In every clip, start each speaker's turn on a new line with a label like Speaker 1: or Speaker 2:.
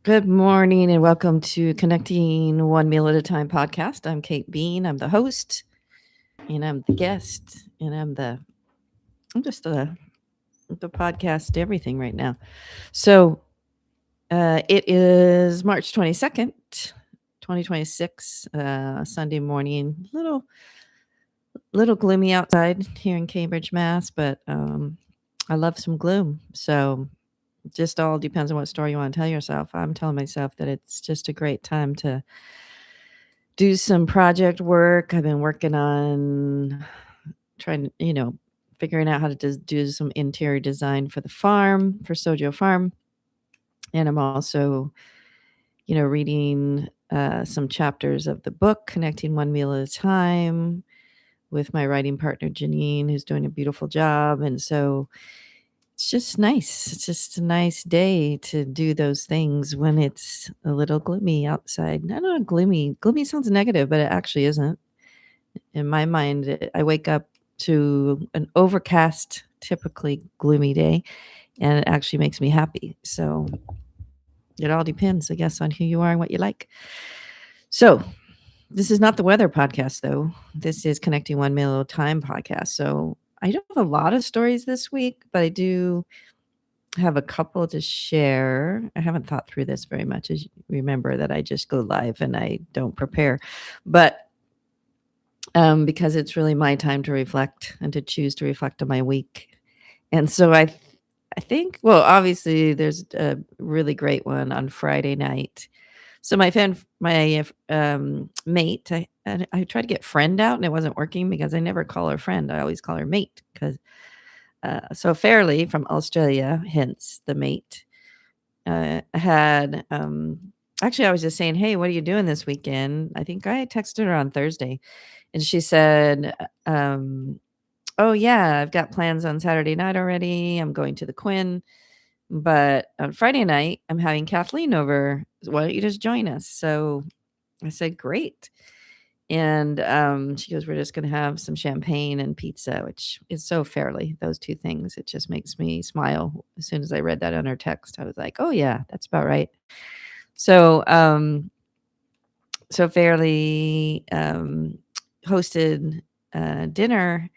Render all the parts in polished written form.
Speaker 1: Good morning and welcome to Connecting One Meal at a Time podcast. I'm Kate Bean. I'm the host and I'm the guest and I'm just the podcast everything right now. So it is March 22nd, 2026, Sunday morning. Little gloomy outside here in Cambridge, Mass, but I love some gloom. So just all depends on what story you want to tell yourself. I'm telling myself that it's just a great time to do some project work. I've been working on trying, figuring out how to do some interior design for the farm, for Sojo Farm. And I'm also, reading some chapters of the book, Connecting One Meal at a Time, with my writing partner, Janine, who's doing a beautiful job. And so it's just nice. It's just a nice day to do those things when it's a little gloomy outside. I don't know, gloomy. Gloomy sounds negative, but it actually isn't. In my mind, I wake up to an overcast, typically gloomy day, and it actually makes me happy. So it all depends, I guess, on who you are and what you like. So this is not the weather podcast, though. This is Connecting One Meal at a Time podcast. So I don't have a lot of stories this week, but I do have a couple to share. I haven't thought through this very much. As you remember that I just go live and I don't prepare. But because it's really my time to reflect and to choose to reflect on my week. And so I think, well, obviously there's a really great one on Friday night. So my mate, I tried to get friend out and it wasn't working because I never call her friend. I always call her mate because so Fairly from Australia, hence the mate, had actually I was just saying, hey, what are you doing this weekend? I think I texted her on Thursday, and she said, oh yeah, I've got plans on Saturday night already. I'm going to the Quinn, but on Friday night I'm having Kathleen over. Why don't you just join us? So I said, great. And she goes, we're just going to have some champagne and pizza, which is so Fairly, those two things. It just makes me smile. As soon as I read that on her text, I was like, oh yeah, that's about right. So so Fairly hosted dinner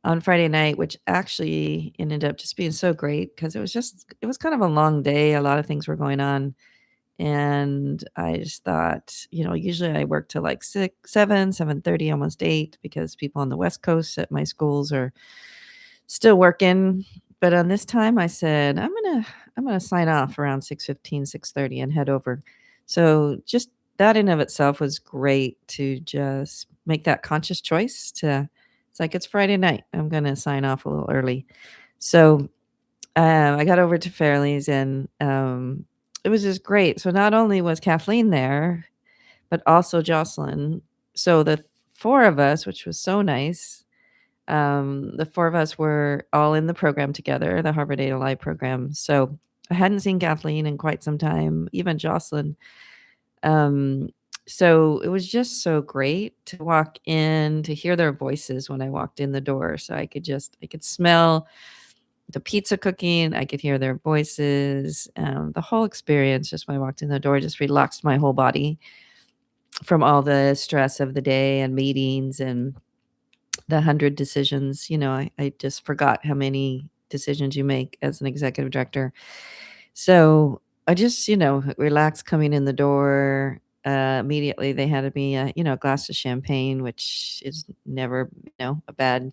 Speaker 1: on Friday night, which actually ended up just being so great because it was kind of a long day. A lot of things were going on. And I just thought, usually I work till like 6, 7, 7:30, almost 8, because people on the West Coast at my schools are still working. But on this time I said, I'm gonna sign off around 6:15, 6:30 and head over. So just that in of itself was great to just make that conscious choice to it's like it's Friday night. I'm gonna sign off a little early. So I got over to Fairley's and it was just great. So not only was Kathleen there, but also Jocelyn. So the four of us, which was so nice, the four of us were all in the program together, the Harvard Data Live program. So I hadn't seen Kathleen in quite some time, even Jocelyn. So it was just so great to walk in, to hear their voices when I walked in the door. So I could smell the pizza cooking. I could hear their voices. The whole experience, just when I walked in the door, just relaxed my whole body from all the stress of the day and meetings and the 100 decisions. I just forgot how many decisions you make as an executive director. So I just, relaxed coming in the door. Immediately they handed me a glass of champagne, which is never, a bad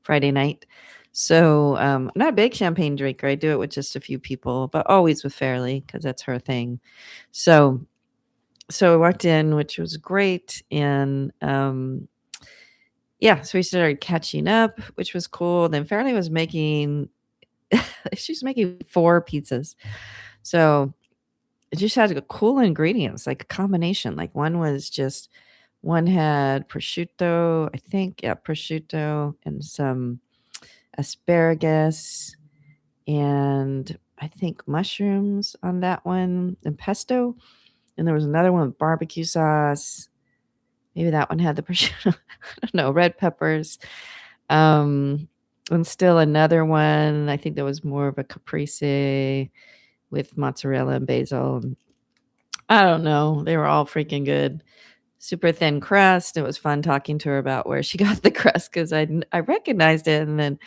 Speaker 1: Friday night. So I'm not a big champagne drinker. I do it with just a few people, but always with Fairly because that's her thing. So I walked in, which was great, and yeah, so we started catching up, which was cool. Then Fairly was making she's making 4 pizzas. So it just had cool ingredients, like a combination. Like one had prosciutto, I think, yeah, prosciutto and some asparagus and I think mushrooms on that one and pesto. And there was another one with barbecue sauce. Maybe that one had the prosciutto. I don't know, red peppers. And still another one, I think there was more of a caprese with mozzarella and basil. I don't know. They were all freaking good. Super thin crust. It was fun talking to her about where she got the crust because I recognized it, and then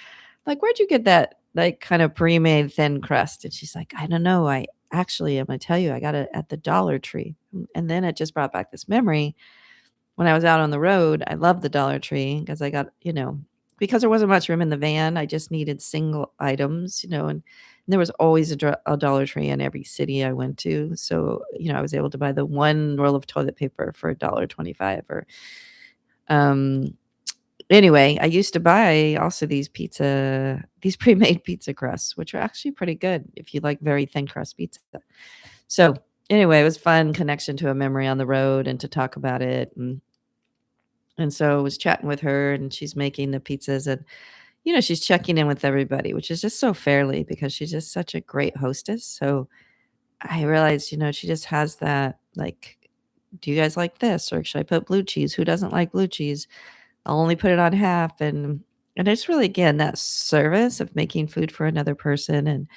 Speaker 1: like, "Where'd you get that, like, kind of pre-made thin crust?" And she's like, "I don't know. I actually, I'm gonna tell you, I got it at the Dollar Tree." And then it just brought back this memory when I was out on the road. I love the Dollar Tree because I got, because there wasn't much room in the van, I just needed single items, and there was always a Dollar Tree in every city I went to. So, I was able to buy the one roll of toilet paper for $1.25 or, um anyway, I used to buy also these pre-made pizza crusts, which are actually pretty good if you like very thin crust pizza. So, anyway, it was fun connection to a memory on the road and to talk about it, and so I was chatting with her, and she's making the pizzas, and, she's checking in with everybody, which is just so fairly because she's just such a great hostess. So, I realized, she just has that, like, "Do you guys like this?" Or, "Should I put blue cheese? Who doesn't like blue cheese? I'll only put it on half," and it's really, again, that service of making food for another person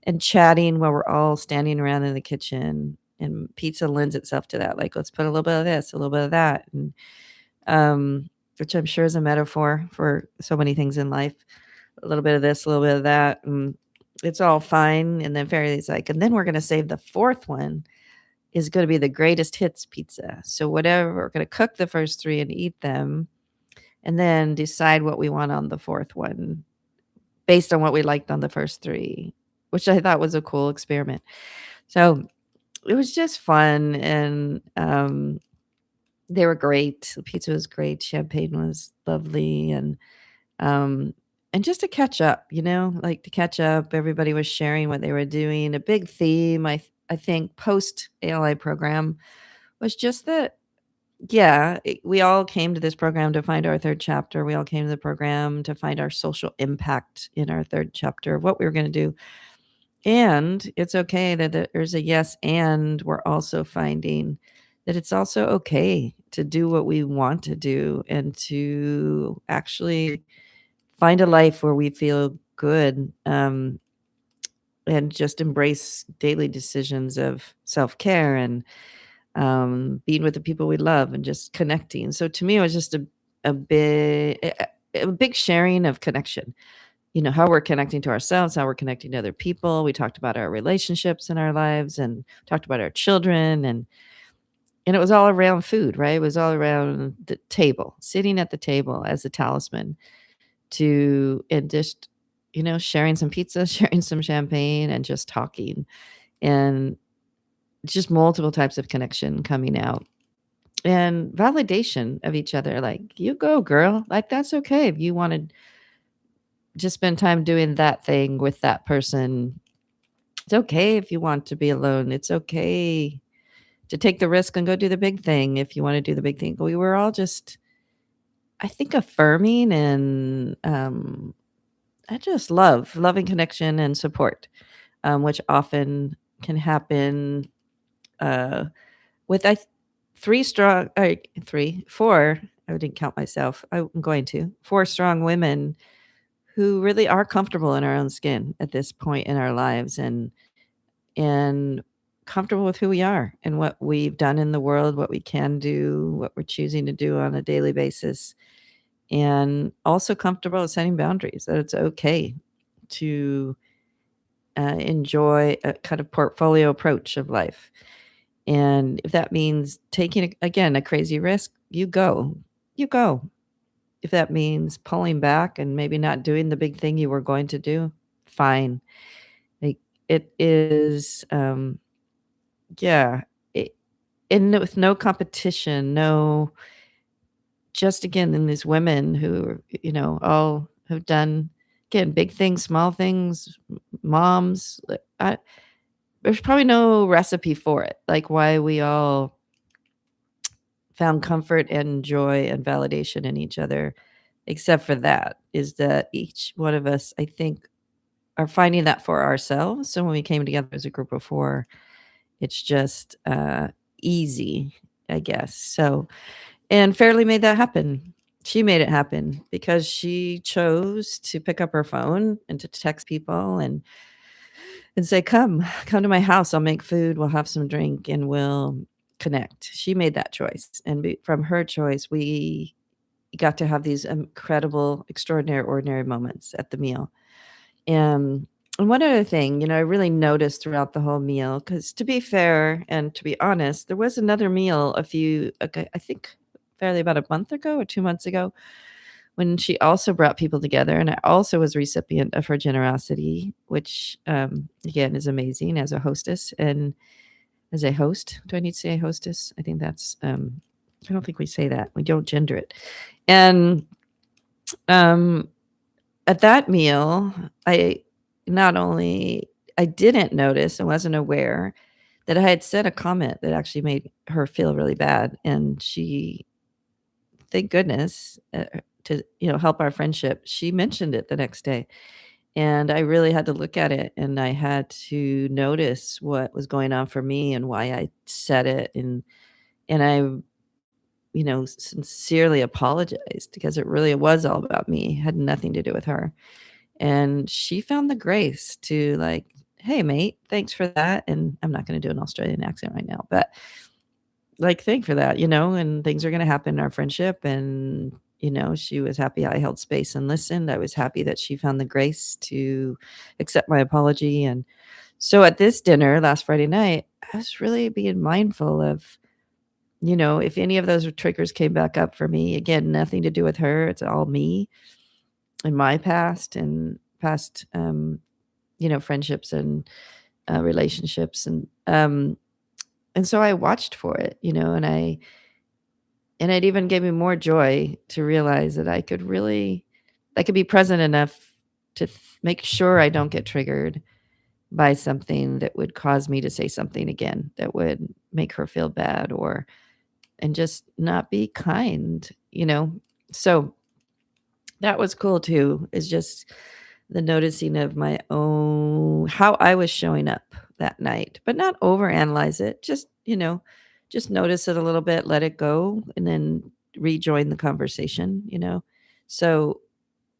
Speaker 1: and chatting while we're all standing around in the kitchen, and pizza lends itself to that, like, "Let's put a little bit of this, a little bit of that," and, which I'm sure is a metaphor for so many things in life. A little bit of this, a little bit of that, and it's all fine, and then Fairy's like, "And then we're gonna save the 4th one is gonna be the greatest hits pizza. So whatever, we're gonna cook the first 3 and eat them, and then decide what we want on the 4th one based on what we liked on the first 3," which I thought was a cool experiment. So, it was just fun, and, they were great. The pizza was great, champagne was lovely, um, and just to catch up, like, to catch up, everybody was sharing what they were doing. A big theme, I think, post ALI program was just that, yeah, we all came to this program to find our 3rd chapter. We all came to the program to find our social impact in our 3rd chapter of what we were gonna do, and it's okay that there's a yes, and we're also finding that it's also okay to do what we want to do and to actually find a life where we feel good, and just embrace daily decisions of self-care and being with the people we love and just connecting. So to me, it was just a big sharing of connection. How we're connecting to ourselves, how we're connecting to other people. We talked about our relationships in our lives and talked about our children, and it was all around food, right? It was all around the table, sitting at the table as a talisman to and just sharing some pizza, sharing some champagne, and just talking, and just multiple types of connection coming out. And validation of each other, like, "You go, girl." Like, that's okay if you wanna just spend time doing that thing with that person. It's okay if you want to be alone. It's okay to take the risk and go do the big thing if you wanna do the big thing. We were all just, I think, affirming and, I just loving connection and support, which often can happen, uh with 3 strong 3, 4, I didn't count myself, I'm going to, 4 strong women who really are comfortable in our own skin at this point in our lives, and comfortable with who we are and what we've done in the world, what we can do, what we're choosing to do on a daily basis, and also comfortable with setting boundaries, that it's okay to, enjoy a kind of portfolio approach of life. And if that means taking, again, a crazy risk, you go. You go. If that means pulling back and maybe not doing the big thing you were going to do, fine. Like, it is, yeah, it and with no competition, no, just again, in these women who, all have done, again, big things, small things, moms, there's probably no recipe for it, like, why we all found comfort and joy and validation in each other, except for that, is that each one of us, I think, are finding that for ourselves. So when we came together as a group of 4, it's just, easy, I guess. So, and Fairly made that happen. She made it happen because she chose to pick up her phone and to text people, and say, come to my house. I'll make food. We'll have some drink and we'll connect. She made that choice. And from her choice, we got to have these incredible, extraordinary, ordinary moments at the meal. And one other thing, I really noticed throughout the whole meal, because to be fair and to be honest, there was another meal I think fairly about a month ago or 2 months ago, when she also brought people together, and I also was a recipient of her generosity, which, again, is amazing as a hostess and as a host. Do I need to say hostess? I think that's, I don't think we say that. We don't gender it. And, um, at that meal, I not only I didn't notice, I wasn't aware that I had said a comment that actually made her feel really bad, and she, thank goodness, to, help our friendship, she mentioned it the next day, and I really had to look at it, and I had to notice what was going on for me and why I said it, and I, sincerely apologized because it really was all about me, it had nothing to do with her. And she found the grace to, like, "Hey, mate, thanks for that," and I'm not gonna do an Australian accent right now, but, like, "Thank for that," and things are gonna happen in our friendship, and, she was happy I held space and listened. I was happy that she found the grace to accept my apology, and so at this dinner last Friday night, I was really being mindful of, if any of those triggers came back up for me, again, nothing to do with her, it's all me and my past and past, friendships and, relationships, and so I watched for it, and it even gave me more joy to realize that I could be present enough to make sure I don't get triggered by something that would cause me to say something again that would make her feel bad or and just not be kind, So that was cool too, is just the noticing of my own how I was showing up that night, but not overanalyze it, just notice it a little bit, let it go, and then rejoin the conversation, So,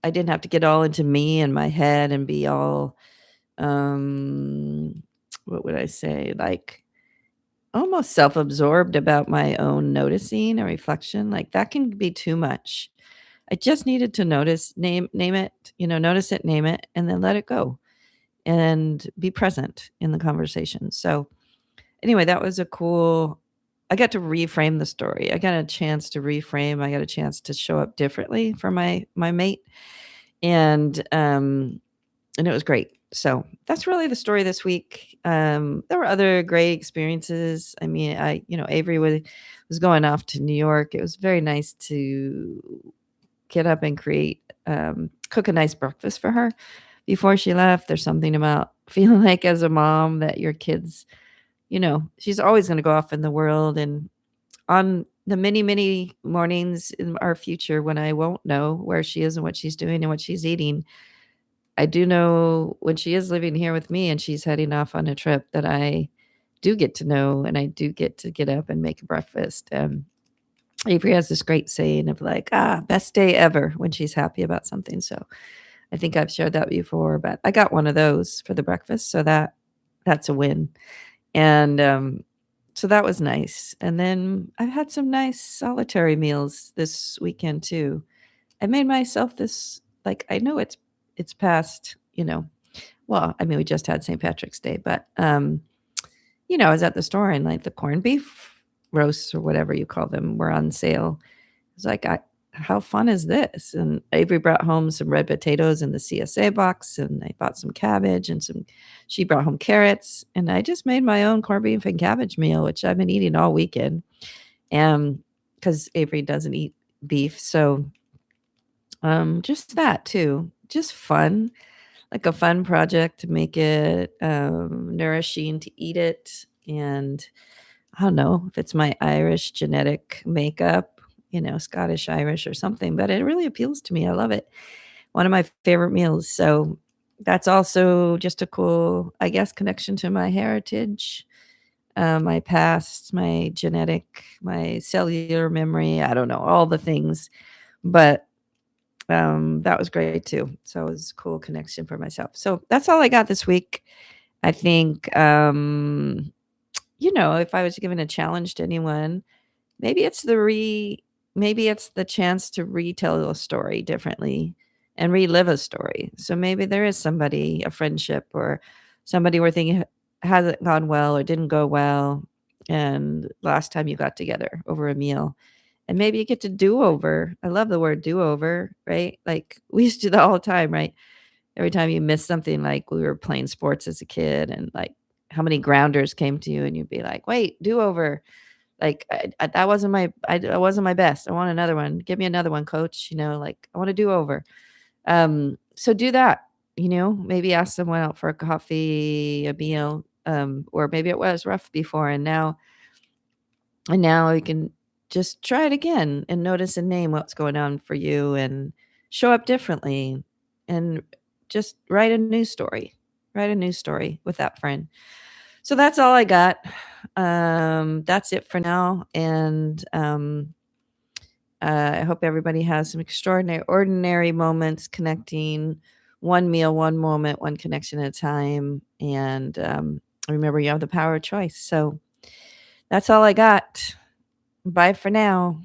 Speaker 1: I didn't have to get all into me and my head and be all, um, what would I say, like, almost self-absorbed about my own noticing or reflection, like, that can be too much. I just needed to notice, name it, notice it, name it, and then let it go and be present in the conversation. So, anyway, that was a cool I got to reframe the story. I got a chance to reframe, I got a chance to show up differently for my mate, and, um, and it was great. So, that's really the story this week. There were other great experiences. I mean, Avery was going off to New York. It was very nice to get up and cook a nice breakfast for her before she left. There's something about feeling like as a mom that your kids, she's always gonna go off in the world, and on the many, many mornings in our future when I won't know where she is and what she's doing and what she's eating, I do know when she is living here with me and she's heading off on a trip that I do get to know and I do get to get up and make breakfast. Avery has this great saying of like, best day ever when she's happy about something. So I think I've shared that before, but I got one of those for the breakfast. So that's a win. And so that was nice. And then I've had some nice solitary meals this weekend too. I made myself this, like, I know it's past, well, I mean, we just had St. Patrick's Day, but I was at the store and like the corned beef roasts or whatever you call them were on sale. I was like, how fun is this? And Avery brought home some red potatoes in the CSA box, and I bought some cabbage and she brought home carrots, and I just made my own corned beef and cabbage meal, which I've been eating all weekend. And because Avery doesn't eat beef. So, just that too, just fun, like a fun project to make it, nourishing to eat it, and I don't know if it's my Irish genetic makeup, Scottish Irish or something, but it really appeals to me. I love it. One of my favorite meals. So that's also just a cool, I guess, connection to my heritage, my past, my genetic, my cellular memory. I don't know, all the things. But that was great too. So it was a cool connection for myself. So that's all I got this week. I think, if I was given a challenge to anyone, maybe it's maybe it's the chance to retell a story differently and relive a story. So maybe there is somebody, a friendship or somebody we're thinking hasn't gone well or didn't go well, and last time you got together over a meal, and maybe you get to do over. I love the word do over, right? Like we used to do that all the time, right? Every time you miss something, like we were playing sports as a kid, and like how many grounders came to you, and you'd be like, "Wait, do over." Like, that wasn't I wasn't my best. I want another one. Give me another one, coach, like, I want to do over. So do that, maybe ask someone out for a coffee, a meal, or maybe it was rough before and now you can just try it again and notice and name what's going on for you and show up differently and just write a new story. Write a new story with that friend. So that's all I got. That's it for now. And I hope everybody has some extraordinary, ordinary moments connecting one meal, one moment, one connection at a time. And remember, you have the power of choice. So that's all I got. Bye for now.